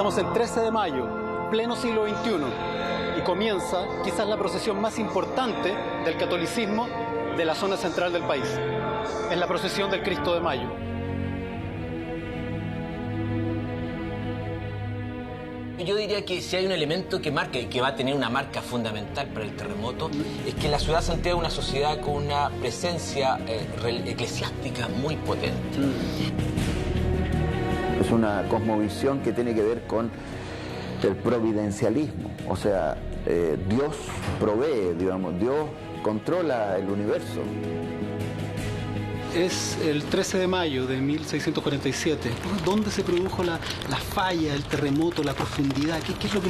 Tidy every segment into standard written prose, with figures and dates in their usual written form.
Estamos el 13 de mayo, pleno siglo XXI, y comienza quizás la procesión más importante del catolicismo de la zona central del país. Es la procesión del Cristo de Mayo. Yo diría que si hay un elemento que marca y que va a tener una marca fundamental para el terremoto, es que la ciudad de Santiago es una sociedad con una presencia eclesiástica muy potente. Es una cosmovisión que tiene que ver con el providencialismo, o sea, Dios provee, digamos, Dios controla el universo. Es el 13 de mayo de 1647. ¿Dónde se produjo la falla, el terremoto, la profundidad? ¿Qué es lo que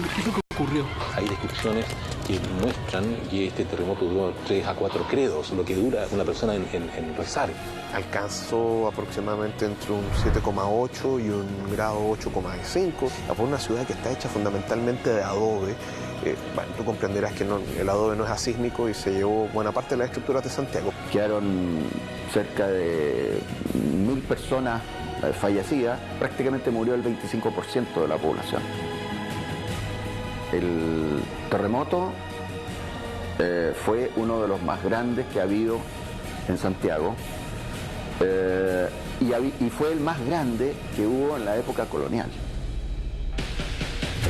ocurrió? Hay descripciones que muestran que este terremoto duró 3 a 4 credos, lo que dura una persona en rezar. Alcanzó aproximadamente entre un 7,8 y un grado 8,5 por una ciudad que está hecha fundamentalmente de adobe. Bueno, tú comprenderás que el adobe no es asísmico y se llevó buena parte de las estructuras de Santiago. Quedaron cerca de 1000 personas fallecidas, prácticamente murió el 25% de la población. El terremoto fue uno de los más grandes que ha habido en Santiago y fue el más grande que hubo en la época colonial.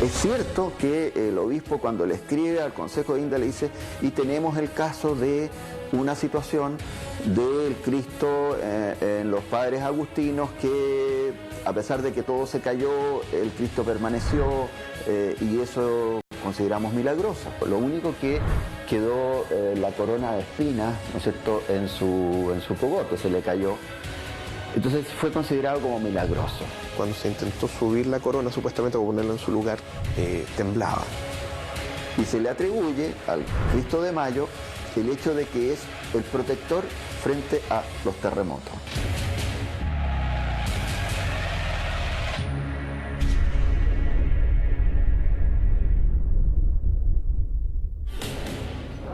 Es cierto que el obispo, cuando le escribe al Consejo de India, le dice: y tenemos el caso de una situación del Cristo en los padres agustinos, que a pesar de que todo se cayó, el Cristo permaneció, y eso consideramos milagroso. Lo único que quedó la corona de espinas, ¿no es cierto?, en su cogote, se le cayó. Entonces fue considerado como milagroso. Cuando se intentó subir la corona, supuestamente para ponerla en su lugar, temblaba. Y se le atribuye al Cristo de Mayo el hecho de que es el protector frente a los terremotos.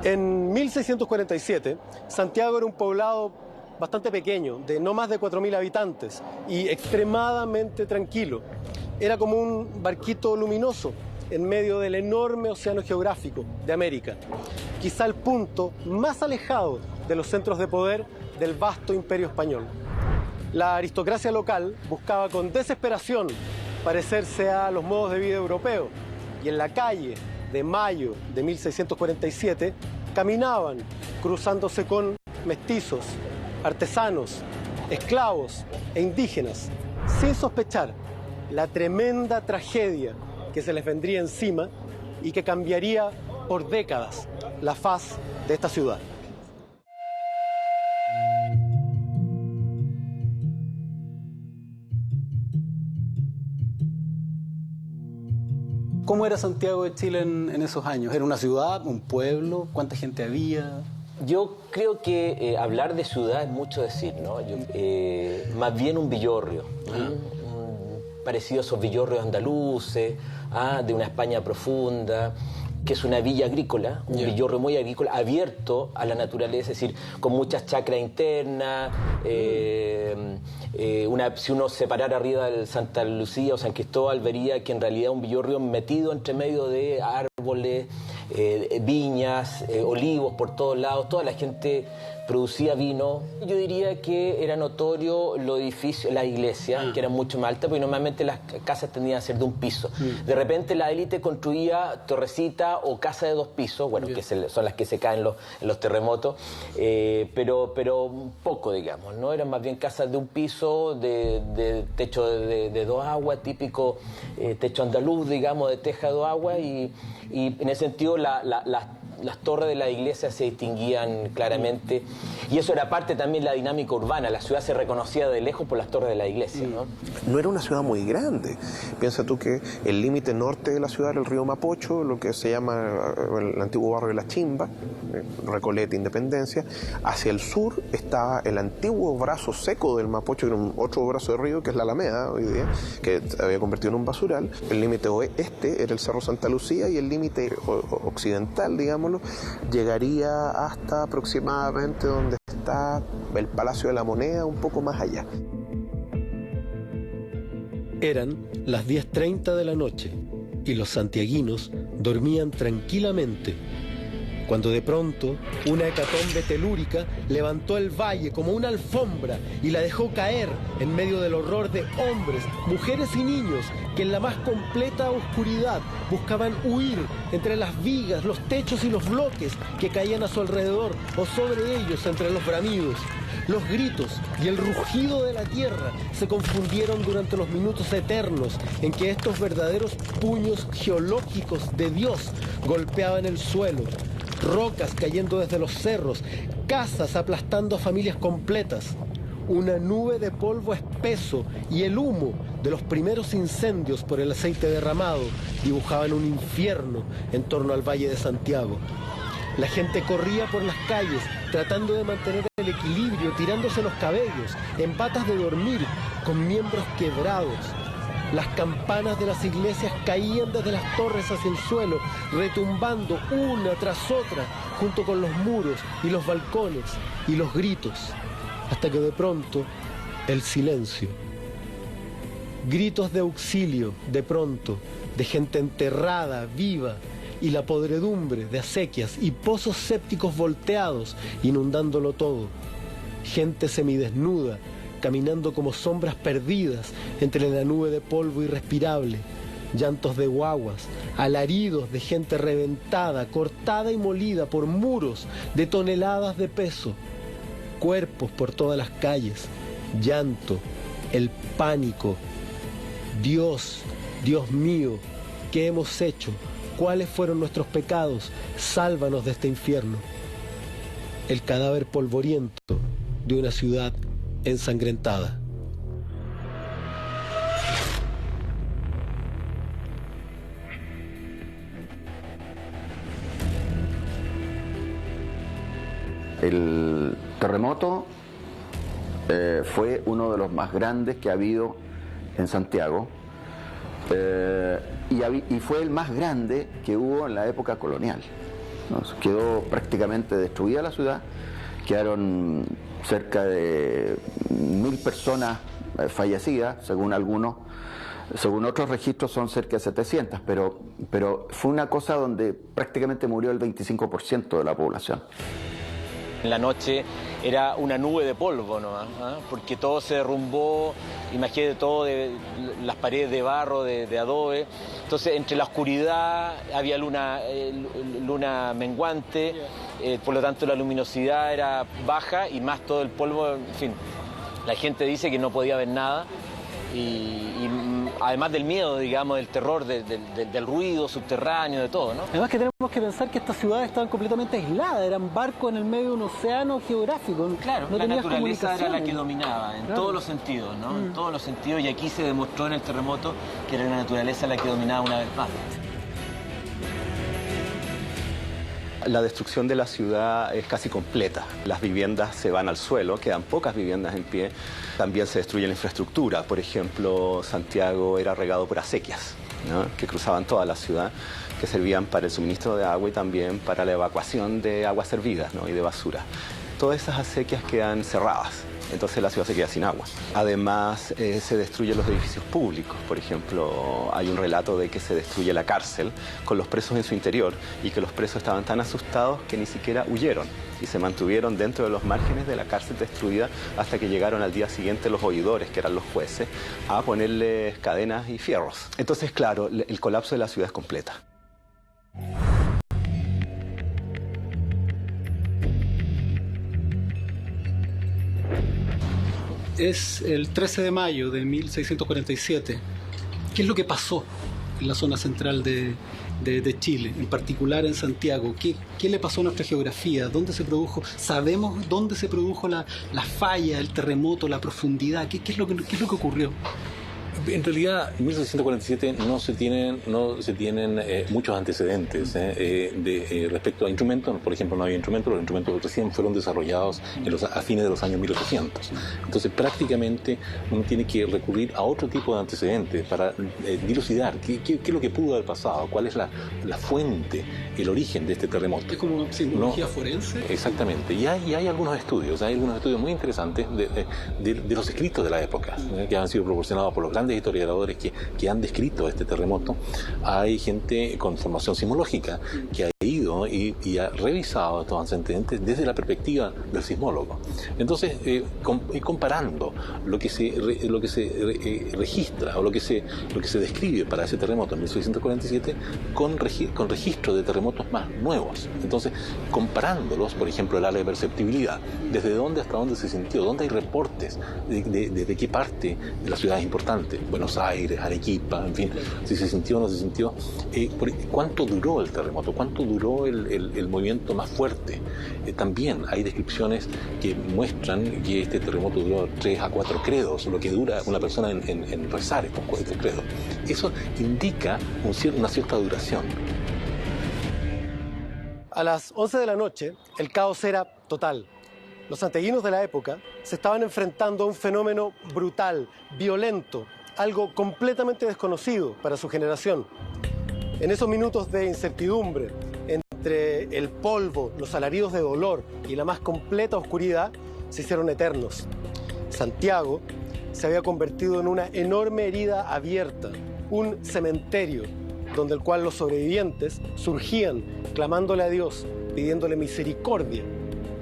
En 1647, Santiago era un poblado bastante pequeño, de no más de 4000 habitantes, y extremadamente tranquilo. Era como un barquito luminoso en medio del enorme océano geográfico de América, quizá el punto más alejado de los centros de poder del vasto imperio español. La aristocracia local buscaba con desesperación parecerse a los modos de vida europeos, y en la calle de mayo de 1647 caminaban cruzándose con mestizos, artesanos, esclavos e indígenas, sin sospechar la tremenda tragedia que se les vendría encima y que cambiaría por décadas la faz de esta ciudad. ¿Cómo era Santiago de Chile en esos años? ¿Era una ciudad, un pueblo? ¿Cuánta gente había? Yo creo que hablar de ciudad es mucho decir, ¿no? Más bien un villorrio, parecido a esos villorrios andaluces, de una España profunda, que es una villa agrícola, un villorrio muy agrícola, abierto a la naturaleza, es decir, con muchas chacras internas. Si uno se parara arriba del Santa Lucía o San Cristóbal, vería que en realidad un villorrio metido entre medio de árboles, viñas, olivos por todos lados. Toda la gente producía vino. Yo diría que era notorio los edificios, las iglesias, que eran mucho más altas, porque normalmente las casas tendían a ser de un piso. De repente la élite construía torrecita o casa de 2 pisos, bueno, que son las que se caen en los terremotos, pero poco, digamos, ¿no? Eran más bien casas de un piso, de techo de 2 aguas, típico techo andaluz, digamos, de teja de 2 aguas, y en ese sentido las torres de la iglesia se distinguían claramente, y eso era parte también de la dinámica urbana. La ciudad se reconocía de lejos por las torres de la iglesia, ¿no? No era una ciudad muy grande. Piensa tú que el límite norte de la ciudad era el río Mapocho, lo que se llama el antiguo barrio de La Chimba, Recoleta, Independencia. Hacia el sur está el antiguo brazo seco del Mapocho, que era otro brazo de río, que es la Alameda hoy día, que había convertido en un basural. El límite oeste era el Cerro Santa Lucía, y el límite occidental, digámoslo, llegaría hasta aproximadamente donde está el Palacio de la Moneda, un poco más allá. Eran las 10:30 de la noche y los santiaguinos dormían tranquilamente, cuando de pronto una hecatombe telúrica levantó el valle como una alfombra y la dejó caer en medio del horror de hombres, mujeres y niños que en la más completa oscuridad buscaban huir entre las vigas, los techos y los bloques que caían a su alrededor o sobre ellos entre los bramidos. Los gritos y el rugido de la tierra se confundieron durante los minutos eternos en que estos verdaderos puños geológicos de Dios golpeaban el suelo. Rocas cayendo desde los cerros, casas aplastando a familias completas. Una nube de polvo espeso y el humo de los primeros incendios por el aceite derramado dibujaban un infierno en torno al Valle de Santiago. La gente corría por las calles tratando de mantener el equilibrio, tirándose los cabellos, en batas de dormir, con miembros quebrados. Las campanas de las iglesias caían desde las torres hacia el suelo, retumbando una tras otra, junto con los muros y los balcones y los gritos, hasta que de pronto el silencio. Gritos de auxilio, de pronto, de gente enterrada, viva, y la podredumbre de acequias y pozos sépticos volteados, inundándolo todo. Gente semidesnuda, caminando como sombras perdidas entre la nube de polvo irrespirable, llantos de guaguas, alaridos de gente reventada, cortada y molida por muros de toneladas de peso, cuerpos por todas las calles, llanto, el pánico. Dios, Dios mío, ¿qué hemos hecho? ¿Cuáles fueron nuestros pecados? Sálvanos de este infierno. El cadáver polvoriento de una ciudad ensangrentada. El terremoto fue uno de los más grandes que ha habido en Santiago y fue el más grande que hubo en la época colonial. Quedó prácticamente destruida la ciudad, quedaron cerca de 1000 personas fallecidas, según algunos. Según otros registros son cerca de 700, pero fue una cosa donde prácticamente murió el 25% de la población. En la noche era una nube de polvo nomás, ¿eh? Porque todo se derrumbó, imagínate todo, de las paredes de barro, de adobe. Entonces entre la oscuridad había luna menguante, por lo tanto la luminosidad era baja y más todo el polvo, en fin. La gente dice que no podía ver nada y además del miedo, digamos, del terror, del ruido subterráneo, de todo, ¿no? Además que tenemos que pensar que estas ciudades estaban completamente aisladas, eran barcos en el medio de un océano geográfico. Claro, no la naturaleza era la que dominaba, en claro, todos los sentidos, ¿no? En todos los sentidos, y aquí se demostró en el terremoto que era la naturaleza la que dominaba una vez más. La destrucción de la ciudad es casi completa. Las viviendas se van al suelo, quedan pocas viviendas en pie. También se destruye la infraestructura. Por ejemplo, Santiago era regado por acequias, ¿no?, que cruzaban toda la ciudad, que servían para el suministro de agua y también para la evacuación de aguas servidas, ¿no?, y de basura. Todas esas acequias quedan cerradas. Entonces la ciudad se queda sin agua. Además, se destruyen los edificios públicos. Por ejemplo, hay un relato de que se destruye la cárcel con los presos en su interior y que los presos estaban tan asustados que ni siquiera huyeron y se mantuvieron dentro de los márgenes de la cárcel destruida hasta que llegaron al día siguiente los oidores, que eran los jueces, a ponerles cadenas y fierros. Entonces, claro, el colapso de la ciudad es completa. Es el 13 de mayo de 1647. ¿Qué es lo que pasó en la zona central de Chile, en particular en Santiago? ¿Qué le pasó a nuestra geografía? ¿Dónde se produjo? ¿Sabemos dónde se produjo la falla, el terremoto, la profundidad? ¿Qué es lo que ocurrió? En realidad, en 1647 no se tienen muchos antecedentes respecto a instrumentos. Por ejemplo, no había instrumentos, los instrumentos recién fueron desarrollados a fines de los años 1800. Entonces, prácticamente uno tiene que recurrir a otro tipo de antecedentes para dilucidar qué es lo que pudo haber pasado, cuál es la fuente, el origen de este terremoto. ¿Es como psicología forense? Exactamente. Y hay algunos estudios muy interesantes de los escritos de la época, que han sido proporcionados por los grandes grandes historiadores que han descrito este terremoto, hay gente con formación sismológica que ha ido y ha revisado estos antecedentes desde la perspectiva del sismólogo. Entonces, comparando lo que se registra o lo que se describe para ese terremoto en 1647 con registros de terremotos más nuevos. Entonces, comparándolos, por ejemplo, el área de perceptibilidad, desde dónde hasta dónde se sintió, dónde hay reportes, de qué parte de la ciudad es importante, Buenos Aires, Arequipa, en fin, si se sintió o no se sintió, cuánto duró el terremoto, cuánto duró el movimiento más fuerte. También hay descripciones que muestran que este terremoto duró 3 a 4 credos, lo que dura una persona en rezar estos 4 credos. Eso indica una cierta duración. A las 11 de la noche, el caos era total. Los santiaguinos de la época se estaban enfrentando a un fenómeno brutal, violento, algo completamente desconocido para su generación. En esos minutos de incertidumbre, entre el polvo, los alaridos de dolor y la más completa oscuridad, se hicieron eternos. Santiago se había convertido en una enorme herida abierta, un cementerio, donde el cual los sobrevivientes surgían clamándole a Dios, pidiéndole misericordia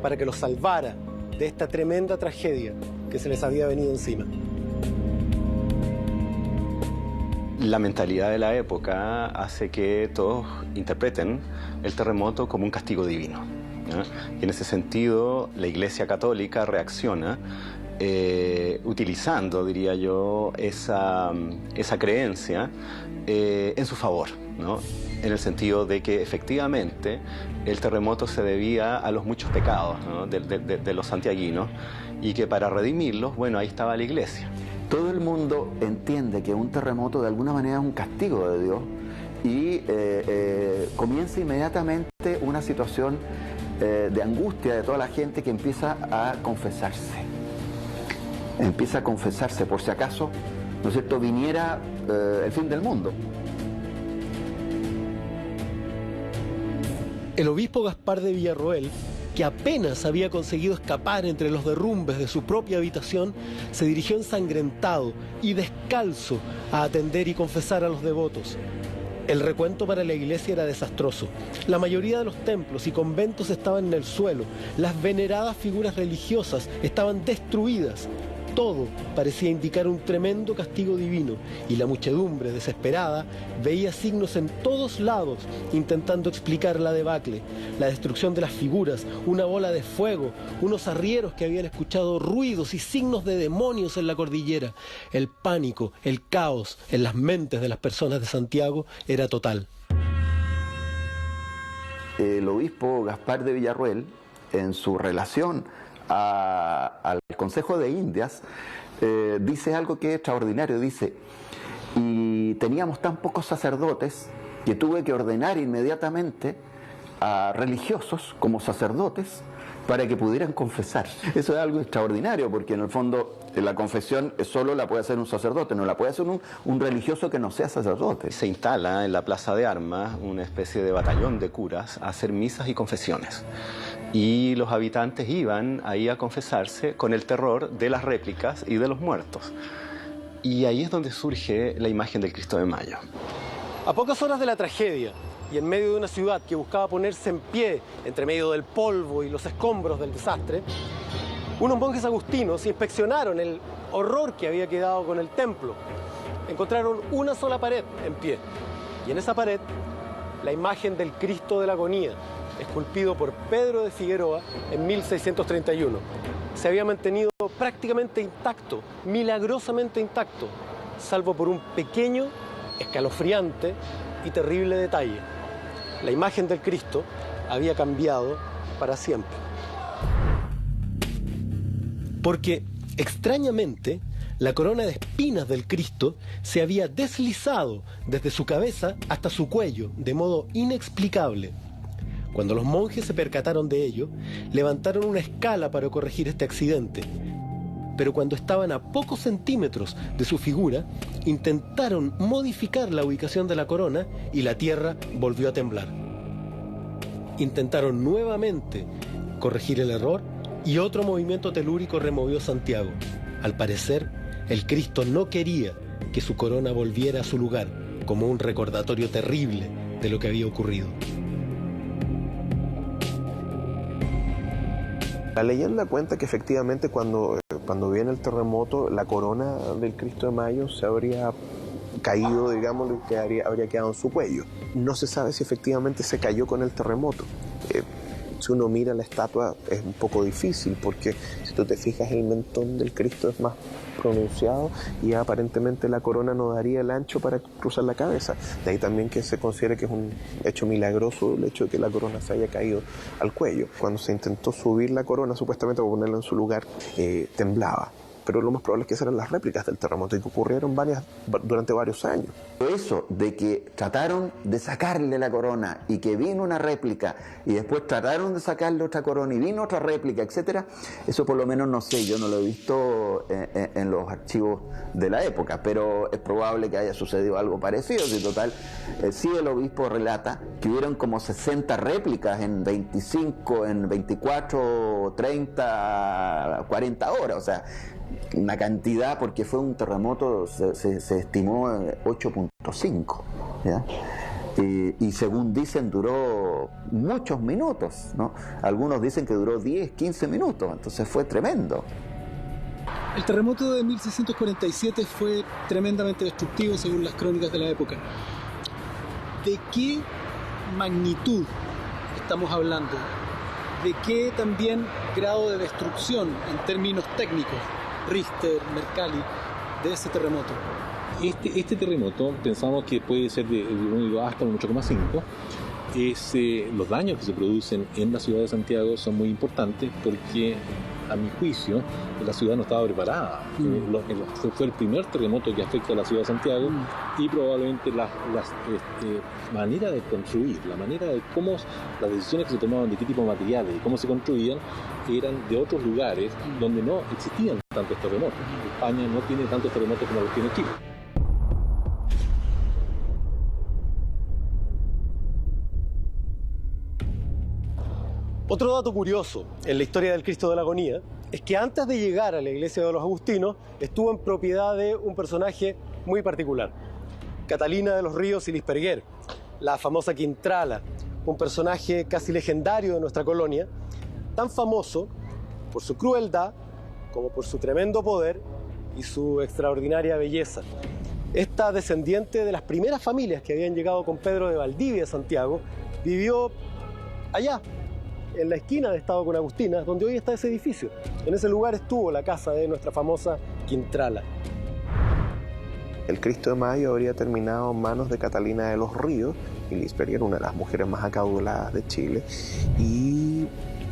para que los salvara de esta tremenda tragedia que se les había venido encima. La mentalidad de la época hace que todos interpreten el terremoto como un castigo divino, ¿no? Y en ese sentido, la Iglesia Católica reacciona utilizando, diría yo, esa creencia en su favor, ¿no? En el sentido de que efectivamente el terremoto se debía a los muchos pecados, ¿no? de los santiaguinos, y que para redimirlos, bueno, ahí estaba la Iglesia. Todo el mundo entiende que un terremoto de alguna manera es un castigo de Dios y comienza inmediatamente una situación de angustia de toda la gente que empieza a confesarse. Empieza a confesarse por si acaso, ¿no es cierto?, viniera el fin del mundo. El obispo Gaspar de Villarroel, que apenas había conseguido escapar entre los derrumbes de su propia habitación, se dirigió ensangrentado y descalzo a atender y confesar a los devotos. El recuento para la iglesia era desastroso. La mayoría de los templos y conventos estaban en el suelo, las veneradas figuras religiosas estaban destruidas. Todo parecía indicar un tremendo castigo divino y la muchedumbre, desesperada, veía signos en todos lados intentando explicar la debacle, la destrucción de las figuras, una bola de fuego, unos arrieros que habían escuchado ruidos y signos de demonios en la cordillera. El pánico, el caos en las mentes de las personas de Santiago era total. El obispo Gaspar de Villarroel, en su relación al Consejo de Indias, dice algo que es extraordinario. Dice: y teníamos tan pocos sacerdotes que tuve que ordenar inmediatamente a religiosos como sacerdotes para que pudieran confesar. Eso es algo extraordinario, porque en el fondo la confesión solo la puede hacer un sacerdote, no la puede hacer un religioso que no sea sacerdote. Se instala en la Plaza de Armas una especie de batallón de curas a hacer misas y confesiones. Y los habitantes iban ahí a confesarse con el terror de las réplicas y de los muertos. Y ahí es donde surge la imagen del Cristo de Mayo. A pocas horas de la tragedia, y en medio de una ciudad que buscaba ponerse en pie entre medio del polvo y los escombros del desastre, unos monjes agustinos inspeccionaron el horror que había quedado con el templo. Encontraron una sola pared en pie, y en esa pared la imagen del Cristo de la Agonía, esculpido por Pedro de Figueroa en 1631. Se había mantenido prácticamente intacto, milagrosamente intacto, salvo por un pequeño, escalofriante y terrible detalle. La imagen del Cristo había cambiado para siempre. Porque, extrañamente, la corona de espinas del Cristo se había deslizado desde su cabeza hasta su cuello, de modo inexplicable. Cuando los monjes se percataron de ello, levantaron una escala para corregir este accidente. Pero cuando estaban a pocos centímetros de su figura, intentaron modificar la ubicación de la corona y la tierra volvió a temblar. Intentaron nuevamente corregir el error y otro movimiento telúrico removió Santiago. Al parecer, el Cristo no quería que su corona volviera a su lugar, como un recordatorio terrible de lo que había ocurrido. La leyenda cuenta que efectivamente cuando viene el terremoto, la corona del Cristo de Mayo se habría caído, digamos, que habría quedado en su cuello. No se sabe si efectivamente se cayó con el terremoto. Si uno mira la estatua es un poco difícil, porque si tú te fijas el mentón del Cristo es más pronunciado y aparentemente la corona no daría el ancho para cruzar la cabeza. De ahí también que se considere que es un hecho milagroso el hecho de que la corona se haya caído al cuello. Cuando se intentó subir la corona supuestamente para ponerla en su lugar, temblaba. Pero lo más probable es que eran las réplicas del terremoto y que ocurrieron durante varios años. Eso de que trataron de sacarle la corona y que vino una réplica y después trataron de sacarle otra corona y vino otra réplica, etcétera, eso por lo menos no sé, yo no lo he visto en los archivos de la época, pero es probable que haya sucedido algo parecido. Y total, sí, el obispo relata que hubieron como 60 réplicas en 25, en 24, 30, 40 horas, o sea, una cantidad, porque fue un terremoto, se estimó 8.5, ¿ya? Y según dicen duró muchos minutos, ¿no? Algunos dicen que duró 10, 15 minutos, entonces fue tremendo. El terremoto de 1647 fue tremendamente destructivo según las crónicas de la época. ¿De qué magnitud estamos hablando? ¿De qué también grado de destrucción en términos técnicos, Richter, Mercalli, de ese terremoto? Este terremoto pensamos que puede ser de 1 hasta un 8,5. Los daños que se producen en la ciudad de Santiago son muy importantes porque, a mi juicio, la ciudad no estaba preparada. Fue el primer terremoto que afecta a la ciudad de Santiago y probablemente la manera de construir, la manera de cómo las decisiones que se tomaban, de qué tipo de materiales y cómo se construían, eran de otros lugares donde no existían tantos terremotos. España no tiene tantos terremotos como los tiene Chile. Otro dato curioso en la historia del Cristo de la Agonía es que antes de llegar a la iglesia de los agustinos estuvo en propiedad de un personaje muy particular, Catalina de los Ríos y Lisperguer, la famosa Quintrala, un personaje casi legendario de nuestra colonia, tan famoso por su crueldad como por su tremendo poder y su extraordinaria belleza. Esta descendiente de las primeras familias que habían llegado con Pedro de Valdivia a Santiago vivió allá, en la esquina de Estado con Agustinas, donde hoy está ese edificio. En ese lugar estuvo la casa de nuestra famosa Quintrala. El Cristo de Mayo habría terminado en manos de Catalina de los Ríos, y Lisperguer, una de las mujeres más acaudaladas de Chile, y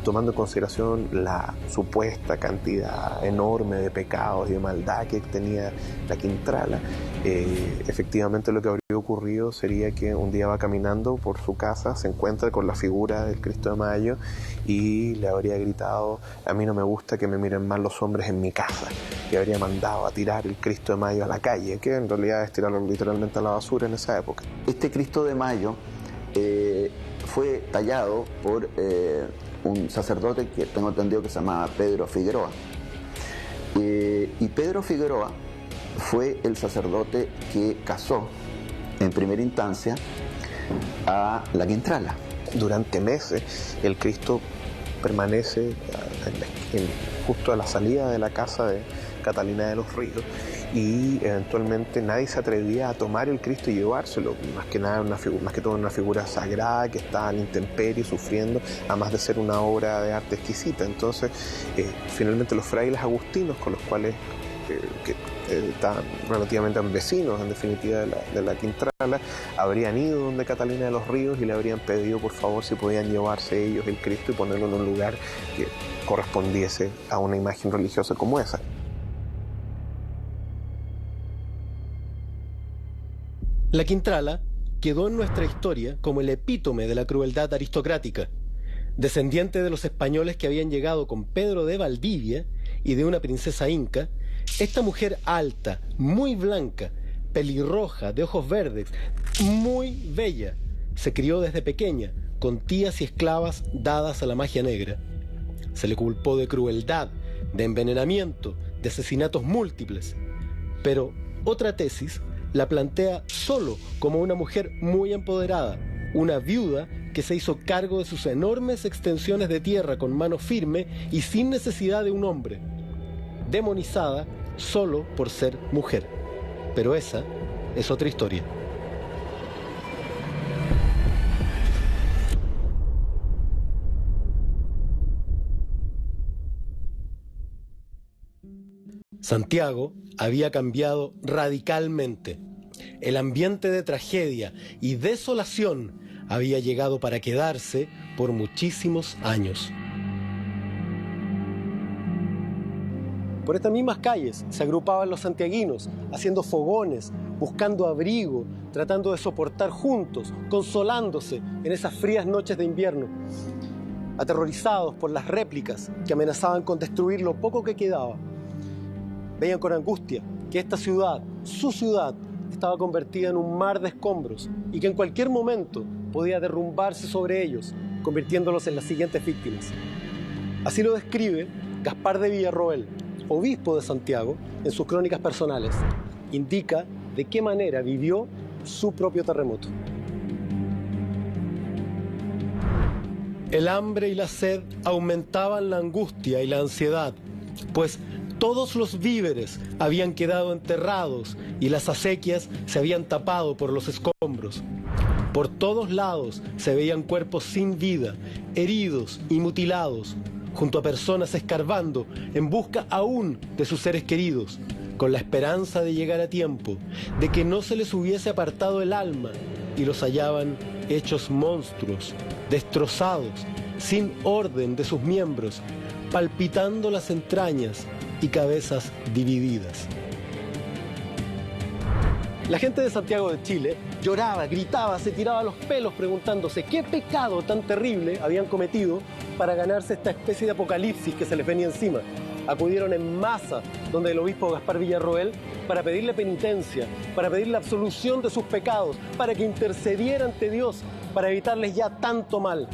tomando en consideración la supuesta cantidad enorme de pecados y de maldad que tenía la Quintrala, efectivamente lo que habría ocurrido sería que un día va caminando por su casa, se encuentra con la figura del Cristo de Mayo y le habría gritado: a mí no me gusta que me miren mal los hombres en mi casa, y habría mandado a tirar el Cristo de Mayo a la calle, que en realidad es tirarlo literalmente a la basura en esa época. Este Cristo de Mayo fue tallado por un sacerdote que tengo entendido que se llamaba Pedro Figueroa. Y Pedro Figueroa fue el sacerdote que casó en primera instancia a la Quintrala. Durante meses el Cristo permanece justo a la salida de la casa de Catalina de los Ríos, y eventualmente nadie se atrevía a tomar el Cristo y llevárselo, más que todo una figura sagrada que está a la intemperie sufriendo, además de ser una obra de arte exquisita. Entonces finalmente los frailes agustinos, con los cuales que estaban relativamente vecinos en definitiva de la Quintrala, habrían ido donde Catalina de los Ríos y le habrían pedido por favor si podían llevarse ellos el Cristo y ponerlo en un lugar que correspondiese a una imagen religiosa como esa. La Quintrala quedó en nuestra historia como el epítome de la crueldad aristocrática. Descendiente de los españoles que habían llegado con Pedro de Valdivia y de una princesa inca, esta mujer alta, muy blanca, pelirroja, de ojos verdes, muy bella, se crió desde pequeña con tías y esclavas dadas a la magia negra. Se le culpó de crueldad, de envenenamiento, de asesinatos múltiples, pero otra tesis la plantea solo como una mujer muy empoderada, una viuda que se hizo cargo de sus enormes extensiones de tierra con mano firme y sin necesidad de un hombre, demonizada solo por ser mujer. Pero esa es otra historia. Santiago había cambiado radicalmente. El ambiente de tragedia y desolación había llegado para quedarse por muchísimos años. Por estas mismas calles se agrupaban los santiaguinos, haciendo fogones, buscando abrigo, tratando de soportar juntos, consolándose en esas frías noches de invierno, aterrorizados por las réplicas que amenazaban con destruir lo poco que quedaba. Veían con angustia que esta ciudad, su ciudad, estaba convertida en un mar de escombros y que en cualquier momento podía derrumbarse sobre ellos, convirtiéndolos en las siguientes víctimas. Así lo describe Gaspar de Villarroel, obispo de Santiago, en sus crónicas personales. Indica de qué manera vivió su propio terremoto. El hambre y la sed aumentaban la angustia y la ansiedad, pues todos los víveres habían quedado enterrados y las acequias se habían tapado por los escombros. Por todos lados se veían cuerpos sin vida, heridos y mutilados, junto a personas escarbando en busca aún de sus seres queridos, con la esperanza de llegar a tiempo, de que no se les hubiese apartado el alma, y los hallaban hechos monstruos, destrozados, sin orden de sus miembros, palpitando las entrañas y cabezas divididas. La gente de Santiago de Chile lloraba, gritaba, se tiraba los pelos preguntándose qué pecado tan terrible habían cometido para ganarse esta especie de apocalipsis que se les venía encima. Acudieron en masa donde el obispo Gaspar Villarroel para pedirle penitencia, para pedirle absolución de sus pecados, para que intercediera ante Dios, para evitarles ya tanto mal.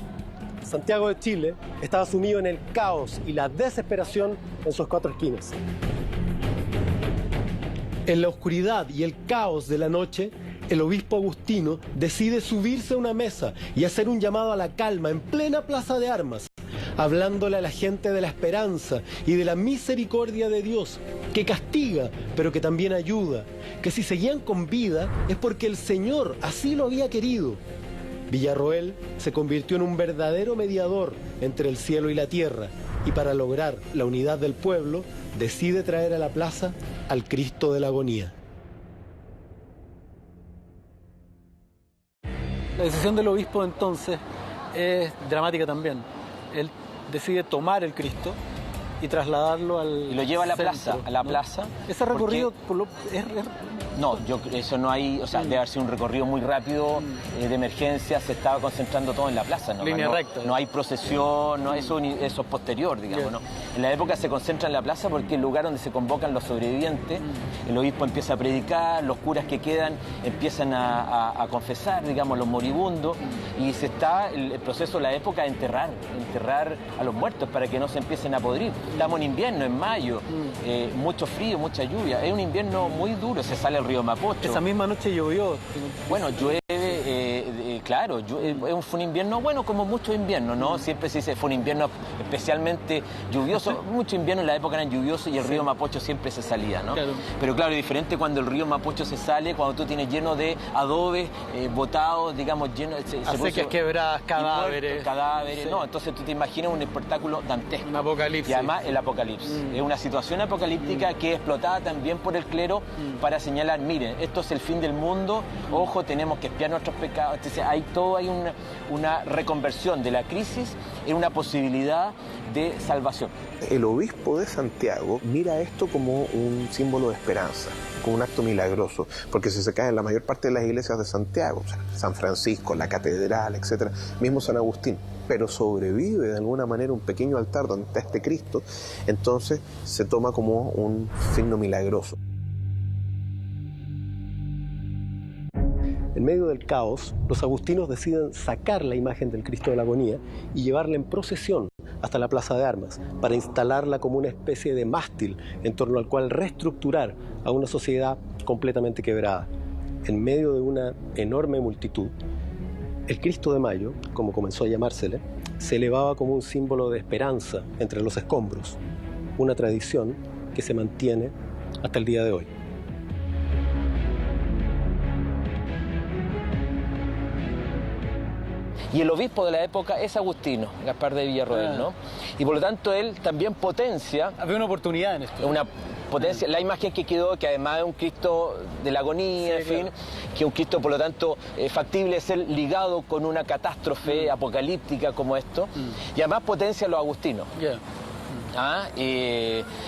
Santiago de Chile estaba sumido en el caos y la desesperación en sus cuatro esquinas. En la oscuridad y el caos de la noche, el obispo Agustino decide subirse a una mesa y hacer un llamado a la calma en plena plaza de armas, hablándole a la gente de la esperanza y de la misericordia de Dios, que castiga, pero que también ayuda, que si seguían con vida es porque el Señor así lo había querido. Villarroel se convirtió en un verdadero mediador entre el cielo y la tierra, y para lograr la unidad del pueblo, decide traer a la plaza al Cristo de la Agonía. La decisión del obispo entonces es dramática también. Él decide tomar el Cristo y trasladarlo al Y lo lleva a la centro, plaza, a la ¿no? plaza. Ese recorrido No, eso no hay, o sea, debe haber sido un recorrido muy rápido de emergencia, se estaba concentrando todo en la plaza, ¿no? Línea recta. No hay procesión, no, eso es posterior, digamos, ¿no? En la época se concentra en la plaza porque es el lugar donde se convocan los sobrevivientes, el obispo empieza a predicar, los curas que quedan empiezan a confesar, digamos, los moribundos, y se está el proceso de la época de enterrar a los muertos para que no se empiecen a podrir. Estamos en invierno, en mayo, mucho frío, mucha lluvia, es un invierno muy duro, se sale el río Mapocho. Esa misma noche llovió. Bueno, llueve, claro, fue un invierno, bueno, como muchos inviernos, ¿no? Siempre se dice, fue un invierno especialmente lluvioso, muchos inviernos en la época eran lluviosos y el río Mapocho siempre se salía, ¿no? Claro. Pero claro, es diferente cuando el río Mapocho se sale, cuando tú tienes lleno de adobes botados, digamos, lleno de... Acequias quebradas, cadáveres. Cadáveres, sí. No, entonces tú te imaginas un espectáculo dantesco. Un apocalipsis. Y además el apocalipsis. Es una situación apocalíptica que es explotada también por el clero para señalar, miren, esto es el fin del mundo, ojo, tenemos que expiar nuestros pecados. Entonces hay una reconversión de la crisis en una posibilidad de salvación. El obispo de Santiago mira esto como un símbolo de esperanza, como un acto milagroso, porque si se cae en la mayor parte de las iglesias de Santiago, o sea, San Francisco, la catedral, etcétera, mismo San Agustín, pero sobrevive de alguna manera un pequeño altar donde está este Cristo, entonces se toma como un signo milagroso. En medio del caos, los agustinos deciden sacar la imagen del Cristo de la Agonía y llevarla en procesión hasta la Plaza de Armas, para instalarla como una especie de mástil en torno al cual reestructurar a una sociedad completamente quebrada. En medio de una enorme multitud, el Cristo de Mayo, como comenzó a llamársele, se elevaba como un símbolo de esperanza entre los escombros, una tradición que se mantiene hasta el día de hoy. Y el obispo de la época es Agustino, Gaspar de Villarroel, ¿no? Y por lo tanto él también potencia... Había una oportunidad en esto. Una potencia, la imagen que quedó, que además es un Cristo de la agonía, sí, en fin, claro, que un Cristo, por lo tanto, factible de ser ligado con una catástrofe apocalíptica como esto, y además potencia a los agustinos. Yeah.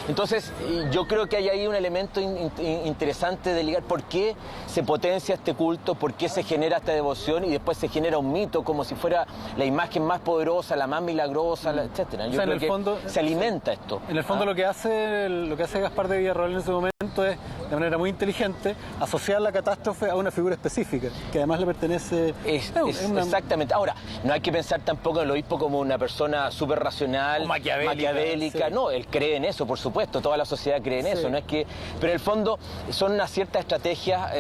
Entonces, yo creo que hay ahí un elemento interesante de ligar por qué se potencia este culto, por qué se genera esta devoción y después se genera un mito como si fuera la imagen más poderosa, la más milagrosa, etcétera. Yo creo que fondo, se alimenta esto. En el fondo lo que hace Gaspar de Villarroel en ese momento es, de manera muy inteligente, asociar la catástrofe a una figura específica, que además le pertenece... Exactamente. Ahora, no hay que pensar tampoco en el obispo como una persona súper racional, maquiavélica. Sí. No, él cree en eso, por supuesto, toda la sociedad cree en eso, no es que... Pero en el fondo son unas ciertas estrategias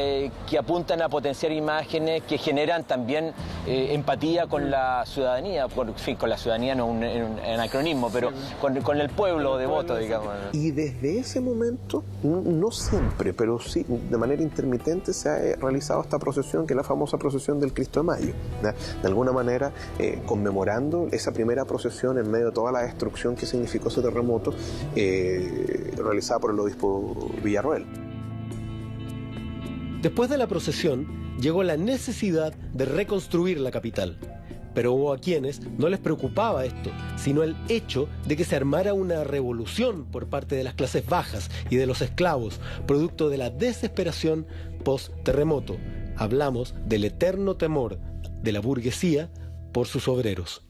que apuntan a potenciar imágenes, que generan también empatía con la ciudadanía, en fin, con la ciudadanía no es un anacronismo, pero con el pueblo devoto, digamos. Y desde ese momento, no siempre, pero sí, de manera intermitente se ha realizado esta procesión, que es la famosa procesión del Cristo de Mayo, ¿no? De alguna manera conmemorando esa primera procesión en medio de toda la destrucción que significó ese terremoto, realizada por el obispo Villarroel. Después de la procesión, llegó la necesidad de reconstruir la capital. Pero hubo a quienes no les preocupaba esto, sino el hecho de que se armara una revolución por parte de las clases bajas y de los esclavos, producto de la desesperación post-terremoto. Hablamos del eterno temor de la burguesía por sus obreros.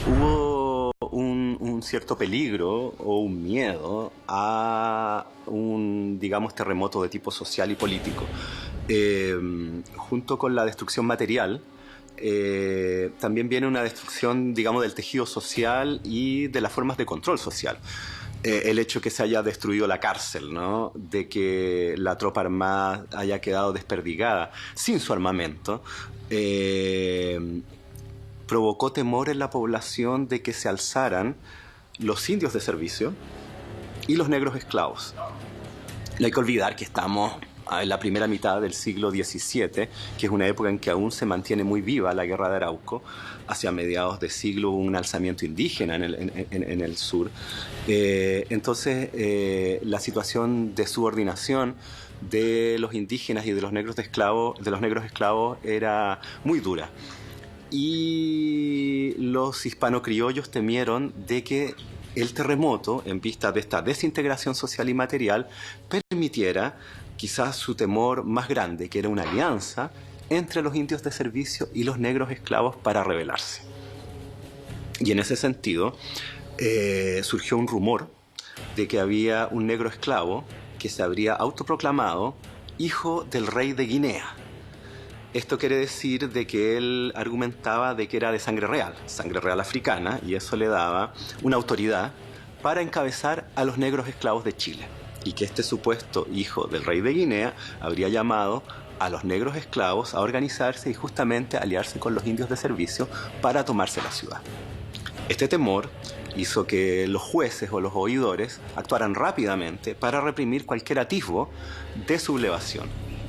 Hubo un cierto peligro o un miedo a un, digamos, terremoto de tipo social y político. Junto con la destrucción material, también viene una destrucción, digamos, del tejido social y de las formas de control social. El hecho que se haya destruido la cárcel, ¿no? De que la tropa armada haya quedado desperdigada sin su armamento, provocó temor en la población de que se alzaran los indios de servicio y los negros esclavos. No hay que olvidar que estamos en la primera mitad del siglo XVII, que es una época en que aún se mantiene muy viva la guerra de Arauco. Hacia mediados de siglo hubo un alzamiento indígena en el sur. Entonces, la situación de subordinación de los indígenas y de los negros esclavos era muy dura. Y los hispano-criollos temieron de que el terremoto, en vista de esta desintegración social y material, permitiera quizás su temor más grande, que era una alianza entre los indios de servicio y los negros esclavos para rebelarse. Y en ese sentido surgió un rumor de que había un negro esclavo que se habría autoproclamado hijo del rey de Guinea. Esto quiere decir de que él argumentaba de que era de sangre real africana, y eso le daba una autoridad para encabezar a los negros esclavos de Chile. Y que este supuesto hijo del rey de Guinea habría llamado a los negros esclavos a organizarse y justamente a aliarse con los indios de servicio para tomarse la ciudad. Este temor hizo que los jueces o los oidores actuaran rápidamente para reprimir cualquier atisbo de sublevación.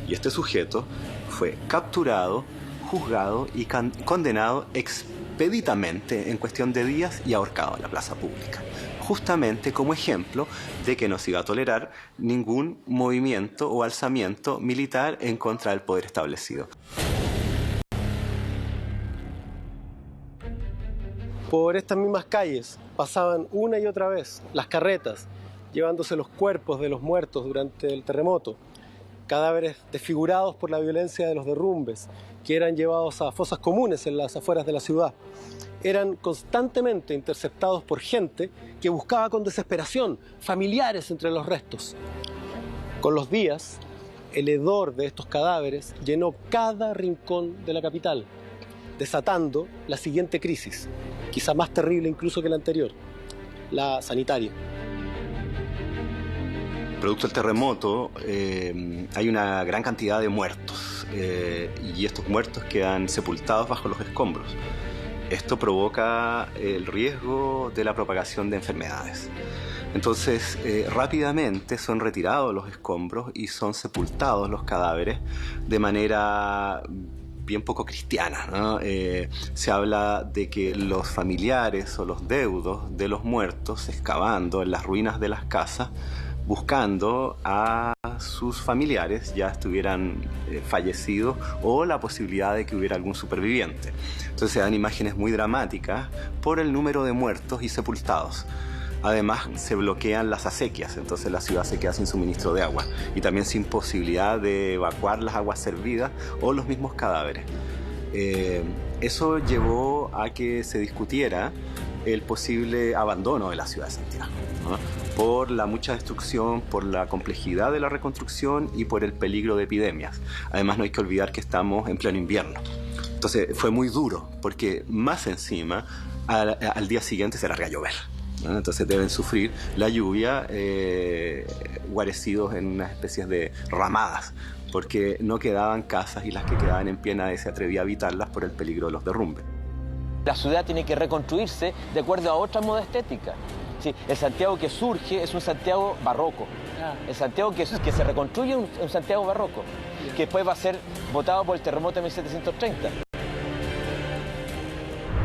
Y este sujeto fue capturado, juzgado y condenado expeditamente en cuestión de días y ahorcado en la plaza pública, justamente como ejemplo de que no se iba a tolerar ningún movimiento o alzamiento militar en contra del poder establecido. Por estas mismas calles pasaban una y otra vez las carretas, llevándose los cuerpos de los muertos durante el terremoto, cadáveres desfigurados por la violencia de los derrumbes, que eran llevados a fosas comunes en las afueras de la ciudad. Eran constantemente interceptados por gente que buscaba con desesperación familiares entre los restos. Con los días, el hedor de estos cadáveres llenó cada rincón de la capital, desatando la siguiente crisis: quizá más terrible incluso que la anterior, la sanitaria. Producto del terremoto hay una gran cantidad de muertos y estos muertos quedan sepultados bajo los escombros. Esto provoca el riesgo de la propagación de enfermedades. Entonces, rápidamente son retirados los escombros y son sepultados los cadáveres de manera bien poco cristiana, ¿no? Se habla de que los familiares o los deudos de los muertos excavando en las ruinas de las casas, buscando a sus familiares ya estuvieran fallecidos o la posibilidad de que hubiera algún superviviente. Entonces se dan imágenes muy dramáticas por el número de muertos y sepultados. Además se bloquean las acequias, entonces la ciudad se queda sin suministro de agua y también sin posibilidad de evacuar las aguas servidas o los mismos cadáveres. Eso llevó a que se discutiera el posible abandono de la ciudad de Santiago, ¿no? Por la mucha destrucción, por la complejidad de la reconstrucción y por el peligro de epidemias. Además no hay que olvidar que estamos en pleno invierno. Entonces fue muy duro porque más encima al día siguiente se larga a llover, ¿no? Entonces deben sufrir la lluvia guarecidos en unas especies de ramadas porque no quedaban casas y las que quedaban en pie nadie se atrevía a habitarlas por el peligro de los derrumbes. La ciudad tiene que reconstruirse de acuerdo a otra moda estética. Sí, el Santiago que surge es un Santiago barroco. El Santiago que se reconstruye es un Santiago barroco, que después va a ser votado por el terremoto de 1730.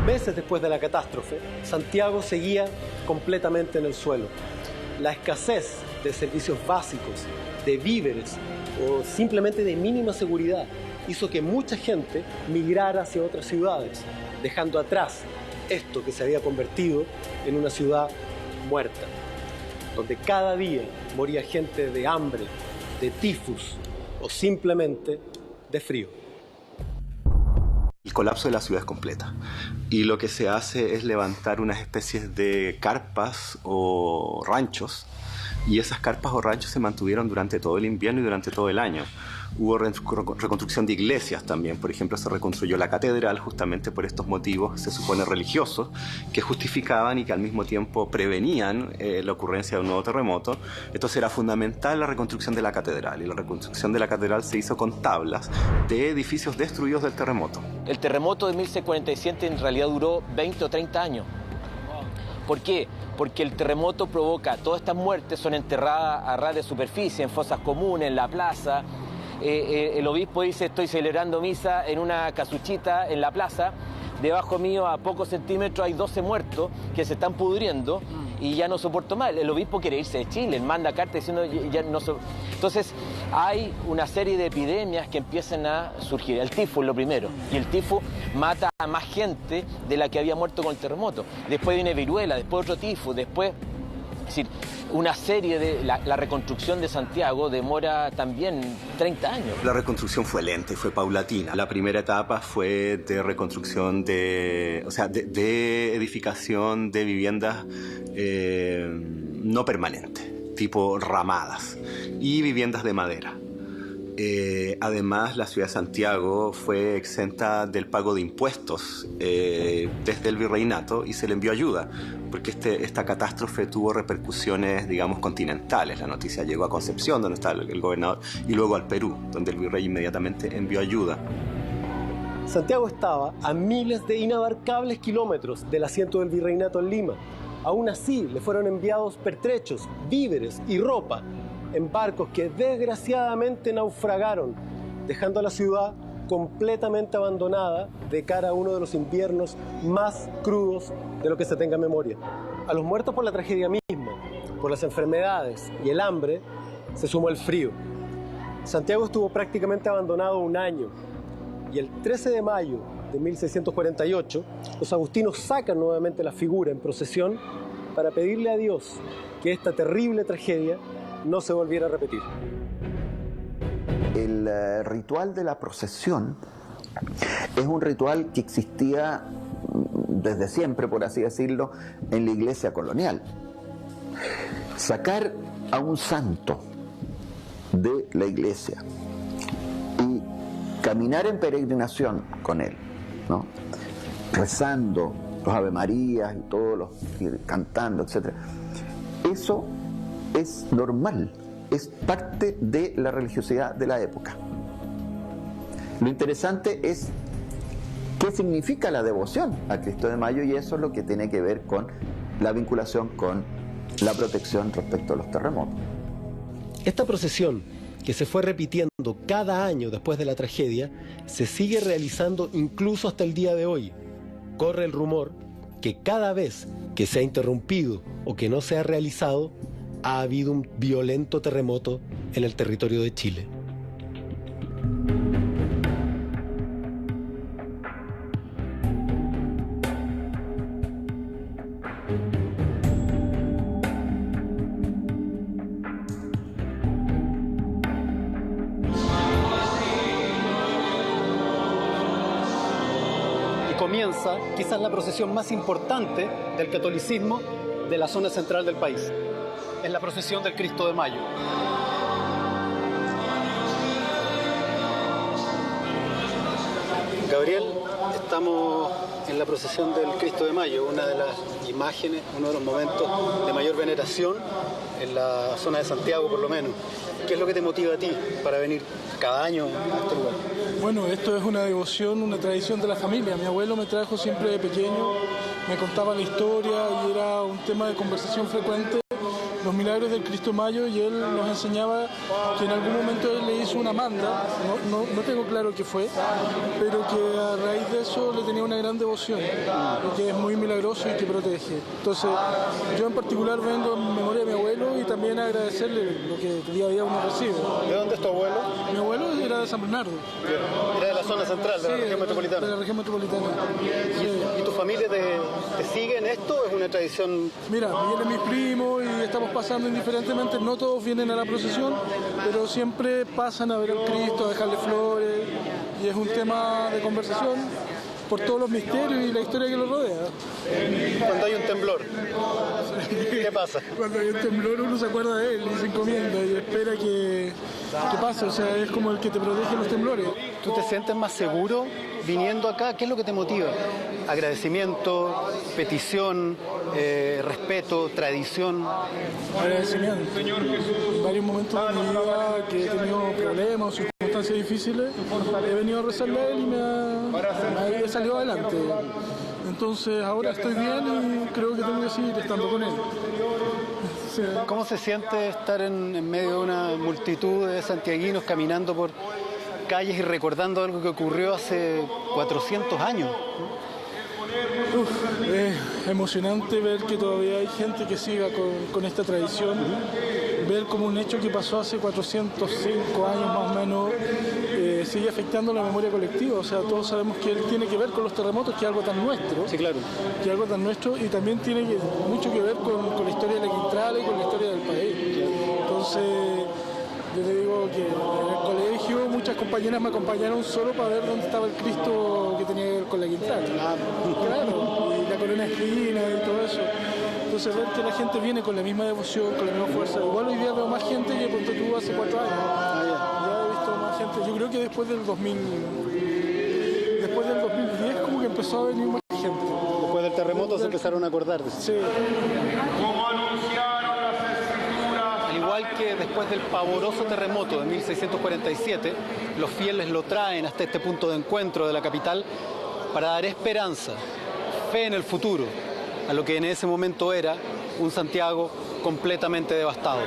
Meses después de la catástrofe, Santiago seguía completamente en el suelo. La escasez de servicios básicos, de víveres o simplemente de mínima seguridad hizo que mucha gente migrara hacia otras ciudades, dejando atrás esto que se había convertido en una ciudad muerta, donde cada día moría gente de hambre, de tifus o simplemente de frío. El colapso de la ciudad es completa y lo que se hace es levantar unas especies de carpas o ranchos y esas carpas o ranchos se mantuvieron durante todo el invierno y durante todo el año. Hubo reconstrucción de iglesias también, por ejemplo se reconstruyó la catedral justamente por estos motivos, se supone religiosos, que justificaban y que al mismo tiempo prevenían la ocurrencia de un nuevo terremoto. Entonces era fundamental la reconstrucción de la catedral y la reconstrucción de la catedral se hizo con tablas de edificios destruidos del terremoto. El terremoto de 1647 en realidad duró 20 o 30 años. ¿Por qué? Porque el terremoto provoca, todas estas muertes son enterradas a ras de superficie, en fosas comunes, en la plaza. El obispo dice, estoy celebrando misa en una casuchita en la plaza, debajo mío a pocos centímetros hay 12 muertos que se están pudriendo y ya no soporto más. El obispo quiere irse de Chile, manda carta diciendo ya no Entonces hay una serie de epidemias que empiezan a surgir. El tifus es lo primero, y el tifus mata a más gente de la que había muerto con el terremoto. Después viene viruela, después otro tifus, después... Es decir, una serie de... La reconstrucción de Santiago demora también 30 años. La reconstrucción fue lenta y fue paulatina. La primera etapa fue de reconstrucción de edificación de viviendas no permanentes, tipo ramadas, y viviendas de madera. Además, la ciudad de Santiago fue exenta del pago de impuestos desde el virreinato y se le envió ayuda, porque esta catástrofe tuvo repercusiones, digamos, continentales. La noticia llegó a Concepción, donde está el gobernador, y luego al Perú, donde el virrey inmediatamente envió ayuda. Santiago estaba a miles de inabarcables kilómetros del asiento del virreinato en Lima. Aún así, le fueron enviados pertrechos, víveres y ropa en barcos que desgraciadamente naufragaron, dejando a la ciudad completamente abandonada de cara a uno de los inviernos más crudos de lo que se tenga memoria. A los muertos por la tragedia misma, por las enfermedades y el hambre, se sumó el frío. Santiago estuvo prácticamente abandonado un año y el 13 de mayo de 1648 los agustinos sacan nuevamente la figura en procesión para pedirle a Dios que esta terrible tragedia no se volviera a repetir. El ritual de la procesión es un ritual que existía desde siempre, por así decirlo, en la iglesia colonial. Sacar a un santo de la iglesia y caminar en peregrinación con él, ¿no? Rezando, los Ave Marías y todos cantando, etc. Eso es normal, es parte de la religiosidad de la época. Lo interesante es qué significa la devoción a Cristo de Mayo, y eso es lo que tiene que ver con la vinculación con la protección respecto a los terremotos. Esta procesión, que se fue repitiendo cada año después de la tragedia, se sigue realizando incluso hasta el día de hoy. Corre el rumor que cada vez que se ha interrumpido o que no se ha realizado, ha habido un violento terremoto en el territorio de Chile. Comienza quizás la procesión más importante del catolicismo de la zona central del país. Es la procesión del Cristo de Mayo. Gabriel, estamos en la procesión del Cristo de Mayo, una de las imágenes, uno de los momentos de mayor veneración en la zona de Santiago, por lo menos. ¿Qué es lo que te motiva a ti para venir cada año a este lugar? Bueno, esto es una devoción, una tradición de la familia. Mi abuelo me trajo siempre de pequeño, me contaba la historia y era un tema de conversación frecuente, los milagros del Cristo Mayo, y él nos enseñaba que en algún momento él le hizo una manda, no tengo claro qué fue, pero que a raíz de eso le tenía una gran devoción, y que es muy milagroso y que protege. Entonces, yo en particular vengo en memoria de mi abuelo y también agradecerle lo que día a día uno recibe. ¿De dónde es tu abuelo? Mi abuelo era de San Bernardo. Era de la zona central, de la región metropolitana. De la región metropolitana. ¿Y tu familia te sigue en esto? ¿Es una tradición? Mira, vienen mis primos y estamos pasando indiferentemente, no todos vienen a la procesión, pero siempre pasan a ver al Cristo, a dejarle flores, y es un tema de conversación por todos los misterios y la historia que lo rodea. Cuando hay un temblor, ¿qué pasa? Cuando hay un temblor uno se acuerda de él y se encomienda y espera que pase, o sea, es como el que te protege los temblores. ¿Tú te sientes más seguro viniendo acá? ¿Qué es lo que te motiva? ¿Agradecimiento, petición, respeto, tradición? Agradecimiento. En varios momentos de mi vida que he tenido problemas o circunstancias difíciles, he venido a rezarle a él y me ha salido adelante. Entonces ahora estoy bien y creo que tengo que seguir estando con él. Sí. ¿Cómo se siente estar en medio de una multitud de santiaguinos caminando por calles y recordando algo que ocurrió hace 400 años? Es emocionante ver que todavía hay gente que siga con esta tradición, ver como un hecho que pasó hace 405 años más o menos sigue afectando la memoria colectiva. O sea, todos sabemos que él tiene que ver con los terremotos, que es algo tan nuestro. Sí, claro. Que es algo tan nuestro y también tiene mucho que ver con la historia de la Quintrala y con la historia del país. Entonces, yo te digo que en el colegio muchas compañeras me acompañaron solo para ver dónde estaba el Cristo que tenía que ver con la Quintrala. Claro, y la corona esquina y todo eso. Entonces ver que la gente viene con la misma devoción, con la misma fuerza. Igual hoy día veo más gente que cuando tú hace 4 años. Ya he visto más gente. Yo creo que después del 2010 como que empezó a venir más gente. Después del terremoto se empezaron a acordar. Sí. Al igual que después del pavoroso terremoto de 1647, los fieles lo traen hasta este punto de encuentro de la capital para dar esperanza, fe en el futuro, a lo que en ese momento era un Santiago completamente devastado.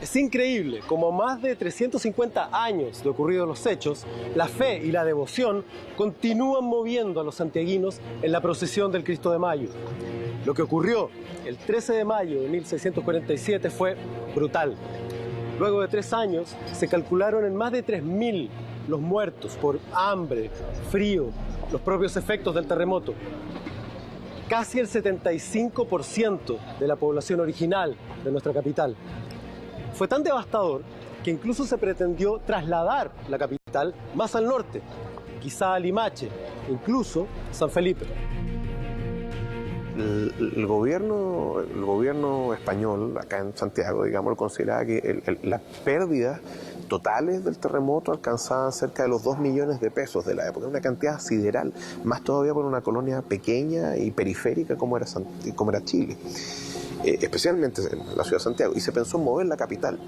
Es increíble, como más de 350 años de ocurridos los hechos, la fe y la devoción continúan moviendo a los santiaguinos en la procesión del Cristo de Mayo. Lo que ocurrió el 13 de mayo de 1647 fue brutal. Luego de 3 años, se calcularon en más de 3.000 los muertos por hambre, frío, los propios efectos del terremoto. Casi el 75% de la población original de nuestra capital. Fue tan devastador que incluso se pretendió trasladar la capital más al norte, quizá a Limache, incluso San Felipe. el gobierno español, acá en Santiago, digamos, consideraba que las pérdidas totales del terremoto alcanzaban cerca de los 2 millones de pesos de la época, una cantidad sideral, más todavía por una colonia pequeña y periférica como era Chile, especialmente en la ciudad de Santiago, y se pensó en mover la capital,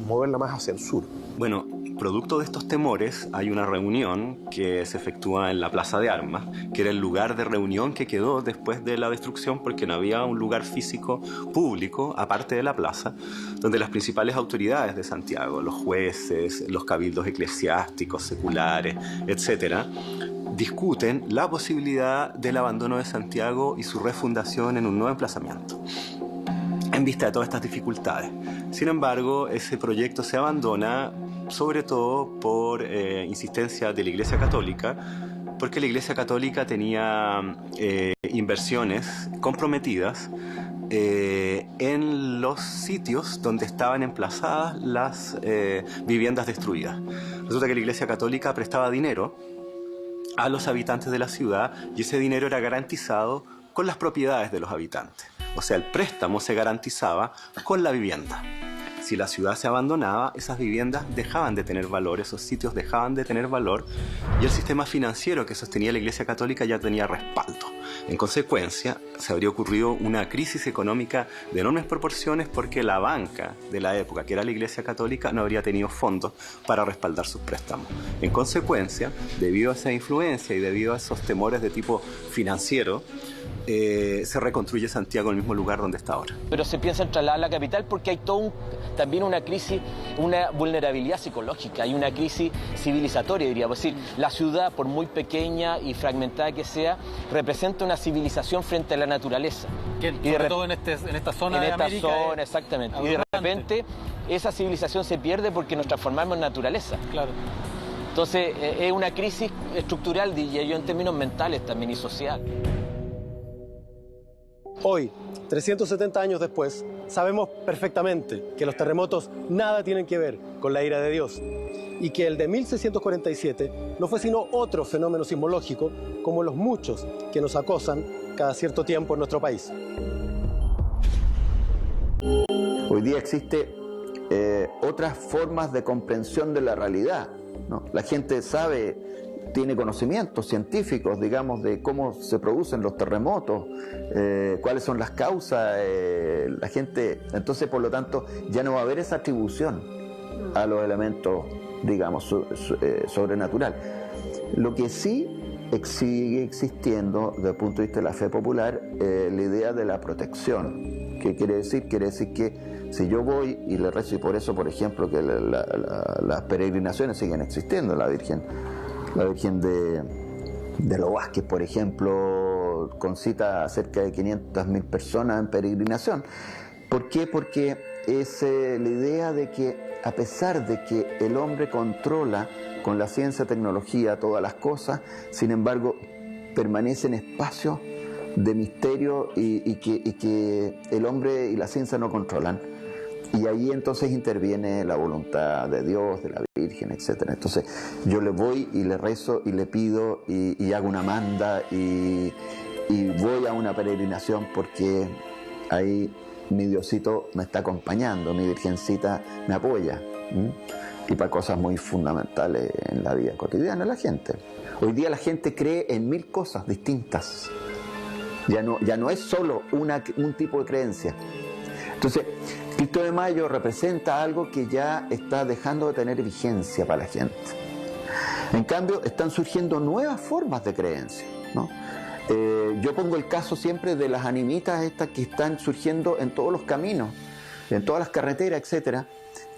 moverla más hacia el sur. Bueno, producto de estos temores hay una reunión que se efectúa en la Plaza de Armas, que era el lugar de reunión que quedó después de la destrucción porque no había un lugar físico público, aparte de la plaza, donde las principales autoridades de Santiago, los jueces, los cabildos eclesiásticos, seculares, etcétera, discuten la posibilidad del abandono de Santiago y su refundación en un nuevo emplazamiento, en vista de todas estas dificultades. Sin embargo, ese proyecto se abandona sobre todo por insistencia de la Iglesia Católica, porque la Iglesia Católica tenía inversiones comprometidas en los sitios donde estaban emplazadas las viviendas destruidas. Resulta que la Iglesia Católica prestaba dinero a los habitantes de la ciudad y ese dinero era garantizado con las propiedades de los habitantes. O sea, el préstamo se garantizaba con la vivienda. Si la ciudad se abandonaba, esas viviendas dejaban de tener valor, esos sitios dejaban de tener valor y el sistema financiero que sostenía la Iglesia Católica ya tenía respaldo. En consecuencia, se habría ocurrido una crisis económica de enormes proporciones porque la banca de la época, que era la Iglesia Católica, no habría tenido fondos para respaldar sus préstamos. En consecuencia, debido a esa influencia y debido a esos temores de tipo financiero, se reconstruye Santiago en el mismo lugar donde está ahora. Pero se piensa en trasladar a la capital porque hay también una crisis, una vulnerabilidad psicológica, hay una crisis civilizatoria, diríamos. Es decir, la ciudad, por muy pequeña y fragmentada que sea, representa una civilización frente a la naturaleza. Sobre todo en esta zona de América. En esta zona, exactamente. Y de repente esa civilización se pierde porque nos transformamos en naturaleza. Claro. Entonces es una crisis estructural, diría yo, en términos mentales también y social. Hoy, 370 años después, sabemos perfectamente que los terremotos nada tienen que ver con la ira de Dios y que el de 1647 no fue sino otro fenómeno sismológico como los muchos que nos acosan cada cierto tiempo en nuestro país. Hoy día existe otras formas de comprensión de la realidad, ¿no? La gente tiene conocimientos científicos, digamos, de cómo se producen los terremotos, cuáles son las causas, la gente, entonces por lo tanto ya no va a haber esa atribución a los elementos, digamos, sobrenatural. Lo que sí sigue existiendo desde el punto de vista de la fe popular, la idea de la protección. ¿Qué quiere decir? Quiere decir que si yo voy y le rezo, y por eso, por ejemplo, que las peregrinaciones siguen existiendo, la Virgen de los Vázquez, por ejemplo, concita a cerca de 500.000 personas en peregrinación. ¿Por qué? Porque es la idea de que a pesar de que el hombre controla con la ciencia y tecnología todas las cosas, sin embargo permanecen espacios de misterio y que el hombre y la ciencia no controlan. Y ahí entonces interviene la voluntad de Dios, de la Virgen, etc. Entonces yo le voy y le rezo y le pido y hago una manda y voy a una peregrinación porque ahí mi Diosito me está acompañando, mi Virgencita me apoya. Y para cosas muy fundamentales en la vida cotidiana de la gente. Hoy día la gente cree en 1000 cosas distintas. Ya no es solo un tipo de creencia. Entonces, Cristo de Mayo representa algo que ya está dejando de tener vigencia para la gente. En cambio, están surgiendo nuevas formas de creencia, ¿no? Yo pongo el caso siempre de las animitas estas que están surgiendo en todos los caminos, en todas las carreteras, etcétera,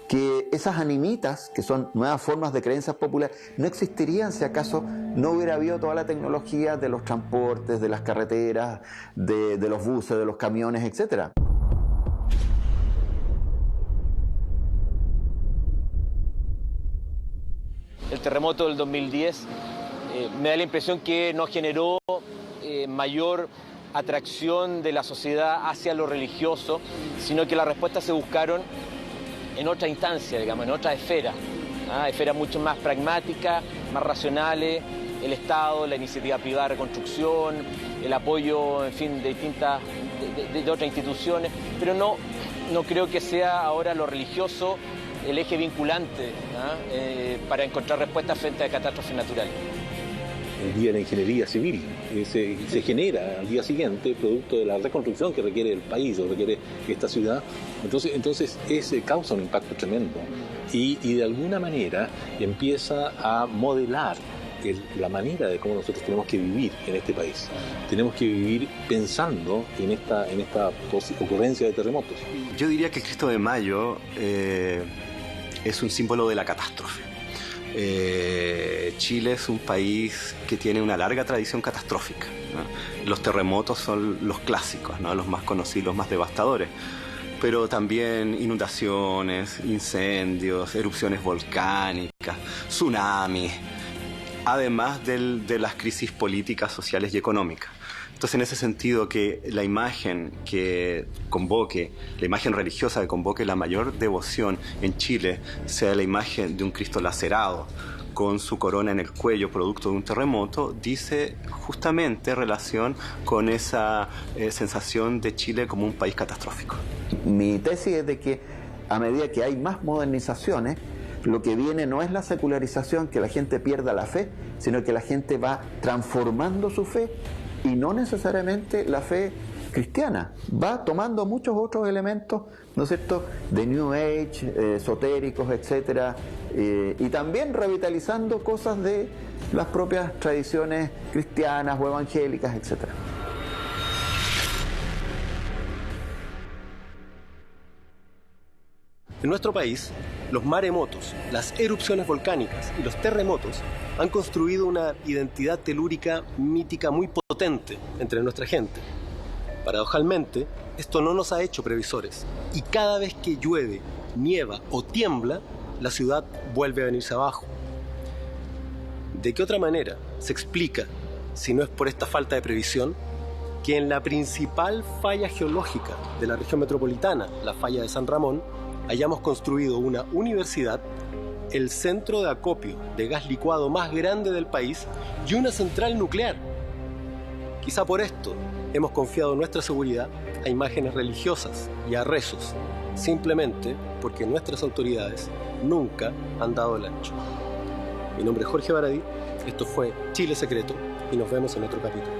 que esas animitas, que son nuevas formas de creencias populares, no existirían si acaso no hubiera habido toda la tecnología de los transportes, de las carreteras, de los buses, de los camiones, etcétera. El terremoto del 2010 me da la impresión que no generó mayor atracción de la sociedad hacia lo religioso, sino que las respuestas se buscaron en otra instancia, digamos, en otra esfera, esferas mucho más pragmáticas, más racionales, el Estado, la iniciativa privada de reconstrucción, el apoyo, en fin, de distintas, de otras instituciones, pero no creo que sea ahora lo religioso el eje vinculante para encontrar respuestas frente a catástrofes naturales. El día de la ingeniería civil se genera al día siguiente producto de la reconstrucción que requiere el país o requiere esta ciudad. Entonces causa un impacto tremendo y de alguna manera empieza a modelar la manera de cómo nosotros tenemos que vivir en este país. Tenemos que vivir pensando en esta ocurrencia de terremotos. Yo diría que el Cristo de Mayo es un símbolo de la catástrofe. Chile es un país que tiene una larga tradición catastrófica, ¿no? Los terremotos son los clásicos, ¿no? Los más conocidos, los más devastadores, pero también inundaciones, incendios, erupciones volcánicas, tsunamis, además de las crisis políticas, sociales y económicas. Entonces, en ese sentido, que la imagen que convoque, la imagen religiosa que convoque la mayor devoción en Chile sea la imagen de un Cristo lacerado con su corona en el cuello producto de un terremoto, dice justamente relación con esa sensación de Chile como un país catastrófico. Mi tesis es de que a medida que hay más modernizaciones, lo que viene no es la secularización, que la gente pierda la fe, sino que la gente va transformando su fe y no necesariamente la fe cristiana. Va tomando muchos otros elementos, ¿no es cierto?, de New Age, esotéricos, etcétera, y también revitalizando cosas de las propias tradiciones cristianas o evangélicas, etcétera. En nuestro país, los maremotos, las erupciones volcánicas y los terremotos han construido una identidad telúrica mítica muy potente entre nuestra gente. Paradojalmente, esto no nos ha hecho previsores y cada vez que llueve, nieva o tiembla, la ciudad vuelve a venirse abajo. ¿De qué otra manera se explica, si no es por esta falta de previsión, que en la principal falla geológica de la región metropolitana, la falla de San Ramón, hayamos construido una universidad, el centro de acopio de gas licuado más grande del país y una central nuclear? Quizá por esto hemos confiado nuestra seguridad a imágenes religiosas y a rezos, simplemente porque nuestras autoridades nunca han dado el ancho. Mi nombre es Jorge Baradí, esto fue Chile Secreto y nos vemos en otro capítulo.